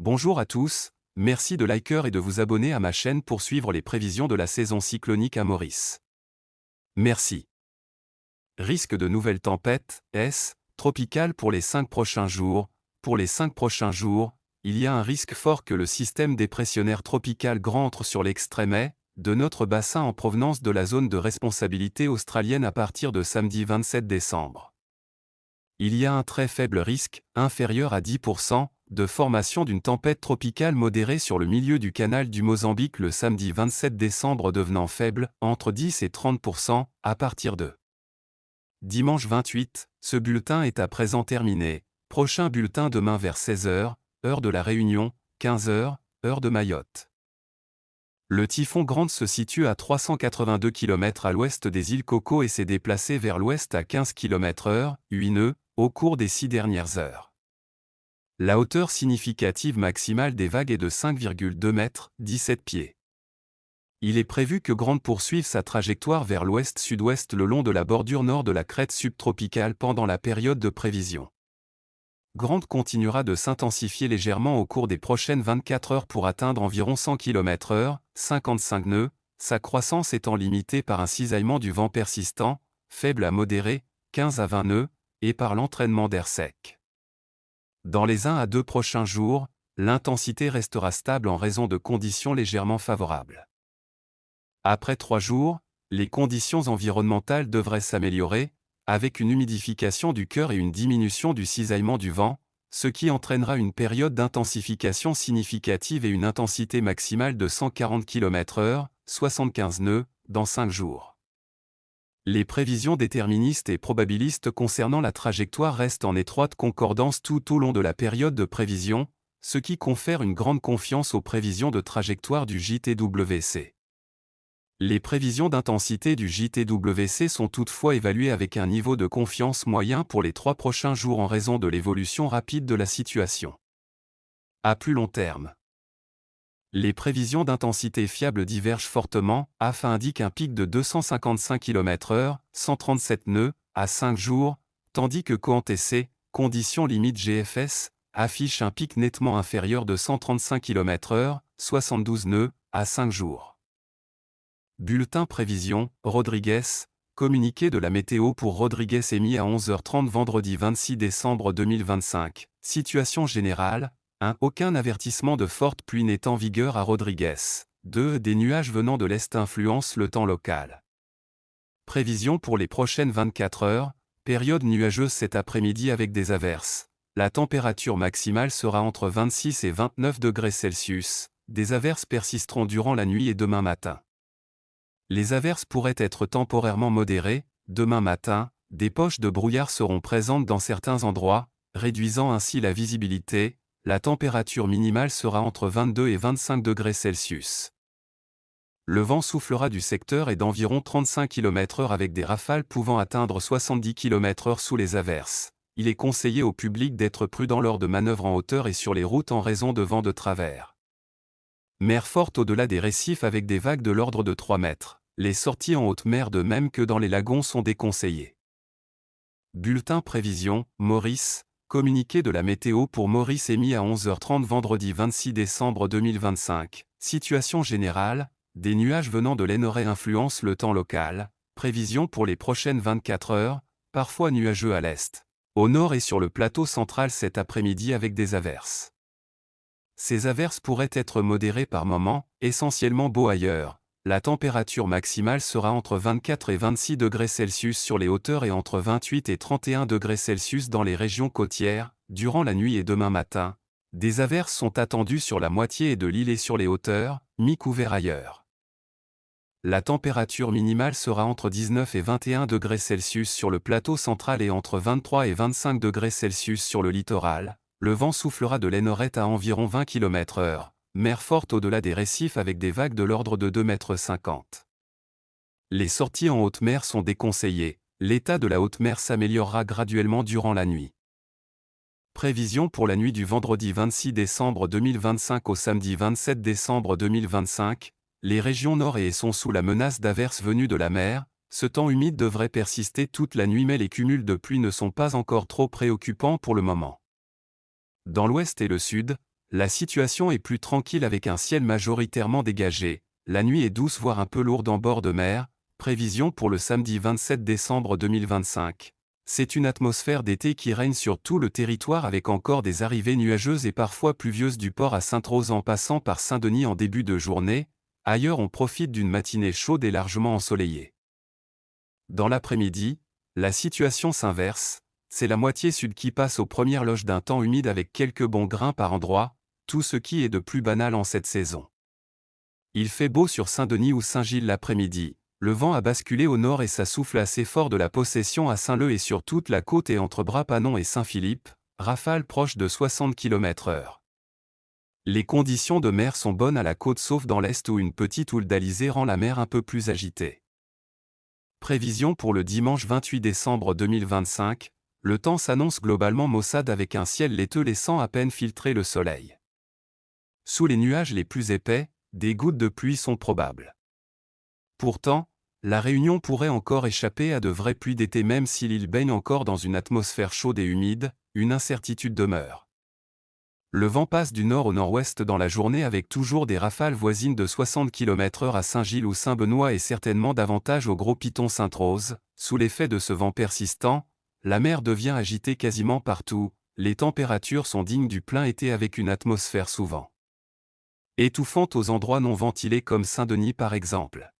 Bonjour à tous, merci de liker et de vous abonner à ma chaîne pour suivre les prévisions de la saison cyclonique à Maurice. Merci. Risque de nouvelles tempêtes, tropicales pour les 5 prochains jours. Pour les 5 prochains jours, il y a un risque fort que le système dépressionnaire tropical grand entre sur l'extrême est de notre bassin en provenance de la zone de responsabilité australienne à partir de samedi 27 décembre. Il y a un très faible risque, inférieur à 10%, de formation d'une tempête tropicale modérée sur le milieu du canal du Mozambique le samedi 27 décembre devenant faible, entre 10 et 30%, à partir de dimanche 28, ce bulletin est à présent terminé. Prochain bulletin demain vers 16h, heure de la Réunion, 15h, heure de Mayotte. Le typhon Grande se situe à 382 km à l'ouest des îles Coco et s'est déplacé vers l'ouest à 15 km/h, UNE, au cours des 6 dernières heures. La hauteur significative maximale des vagues est de 5,2 mètres, 17 pieds. Il est prévu que Grande poursuive sa trajectoire vers l'ouest-sud-ouest le long de la bordure nord de la crête subtropicale pendant la période de prévision. Grande continuera de s'intensifier légèrement au cours des prochaines 24 heures pour atteindre environ 100 km/h, 55 nœuds, sa croissance étant limitée par un cisaillement du vent persistant, faible à modéré, 15 à 20 nœuds, et par l'entraînement d'air sec. Dans les 1 à 2 prochains jours, l'intensité restera stable en raison de conditions légèrement favorables. Après 3 jours, les conditions environnementales devraient s'améliorer, avec une humidification du cœur et une diminution du cisaillement du vent, ce qui entraînera une période d'intensification significative et une intensité maximale de 140 km/h, 75 nœuds, dans 5 jours. Les prévisions déterministes et probabilistes concernant la trajectoire restent en étroite concordance tout au long de la période de prévision, ce qui confère une grande confiance aux prévisions de trajectoire du JTWC. Les prévisions d'intensité du JTWC sont toutefois évaluées avec un niveau de confiance moyen pour les 3 prochains jours en raison de l'évolution rapide de la situation. À plus long terme, les prévisions d'intensité fiables divergent fortement. AFA indique un pic de 255 km/h, 137 nœuds, à 5 jours, tandis que COANT-TC, conditions limite GFS, affiche un pic nettement inférieur de 135 km/h, 72 nœuds, à 5 jours. Bulletin prévision, Rodrigues, communiqué de la météo pour Rodrigues émis à 11h30 vendredi 26 décembre 2025. Situation générale, 1. Aucun avertissement de forte pluie n'est en vigueur à Rodrigues. 2. Des nuages venant de l'est influencent le temps local. Prévision pour les prochaines 24 heures, période nuageuse cet après-midi avec des averses. La température maximale sera entre 26 et 29 degrés Celsius. Des averses persisteront durant la nuit et demain matin. Les averses pourraient être temporairement modérées. Demain matin, des poches de brouillard seront présentes dans certains endroits, réduisant ainsi la visibilité. La température minimale sera entre 22 et 25 degrés Celsius. Le vent soufflera du secteur et d'environ 35 km/h avec des rafales pouvant atteindre 70 km/h sous les averses. Il est conseillé au public d'être prudent lors de manœuvres en hauteur et sur les routes en raison de vents de travers. Mer forte au-delà des récifs avec des vagues de l'ordre de 3 mètres. Les sorties en haute mer de même que dans les lagons sont déconseillées. Bulletin prévision, Maurice, communiqué de la météo pour Maurice émis à 11h30 vendredi 26 décembre 2025. Situation générale, des nuages venant de l'Énorée influencent le temps local. Prévision pour les prochaines 24 heures, parfois nuageux à l'est. Au nord et sur le plateau central cet après-midi avec des averses. Ces averses pourraient être modérées par moments, essentiellement beau ailleurs. La température maximale sera entre 24 et 26 degrés Celsius sur les hauteurs et entre 28 et 31 degrés Celsius dans les régions côtières. Durant la nuit et demain matin, des averses sont attendues sur la moitié de l'île et sur les hauteurs, mi-couvert ailleurs. La température minimale sera entre 19 et 21 degrés Celsius sur le plateau central et entre 23 et 25 degrés Celsius sur le littoral. Le vent soufflera de l'Énorette à environ 20 km/h. Mer forte au-delà des récifs avec des vagues de l'ordre de 2,50 m. Les sorties en haute mer sont déconseillées. L'état de la haute mer s'améliorera graduellement durant la nuit. Prévision pour la nuit du vendredi 26 décembre 2025 au samedi 27 décembre 2025. Les régions nord et est sont sous la menace d'averses venues de la mer. Ce temps humide devrait persister toute la nuit mais les cumuls de pluie ne sont pas encore trop préoccupants pour le moment. Dans l'ouest et le sud, La situation est plus tranquille avec un ciel majoritairement dégagé, la nuit est douce voire un peu lourde en bord de mer, prévision pour le samedi 27 décembre 2025. C'est une atmosphère d'été qui règne sur tout le territoire avec encore des arrivées nuageuses et parfois pluvieuses du port à Sainte-Rose en passant par Saint-Denis en début de journée. Ailleurs on profite d'une matinée chaude et largement ensoleillée. Dans l'après-midi, la situation s'inverse, c'est la moitié sud qui passe aux premières loges d'un temps humide avec quelques bons grains par endroits, tout ce qui est de plus banal en cette saison. Il fait beau sur Saint-Denis ou Saint-Gilles l'après-midi, le vent a basculé au nord et ça souffle assez fort de la Possession à Saint-Leu et sur toute la côte et entre Bras-Panon et Saint-Philippe, rafales proches de 60 km/h. Les conditions de mer sont bonnes à la côte sauf dans l'est où une petite houle d'alizé rend la mer un peu plus agitée. Prévision pour le dimanche 28 décembre 2025, le temps s'annonce globalement maussade avec un ciel laiteux laissant à peine filtrer le soleil. Sous les nuages les plus épais, des gouttes de pluie sont probables. Pourtant, la Réunion pourrait encore échapper à de vraies pluies d'été même si l'île baigne encore dans une atmosphère chaude et humide, une incertitude demeure. Le vent passe du nord au nord-ouest dans la journée avec toujours des rafales voisines de 60 km/h à Saint-Gilles ou Saint-Benoît et certainement davantage au Gros Piton Sainte-Rose. Sous l'effet de ce vent persistant, la mer devient agitée quasiment partout, les températures sont dignes du plein été avec une atmosphère souvent étouffante aux endroits non ventilés comme Saint-Denis par exemple.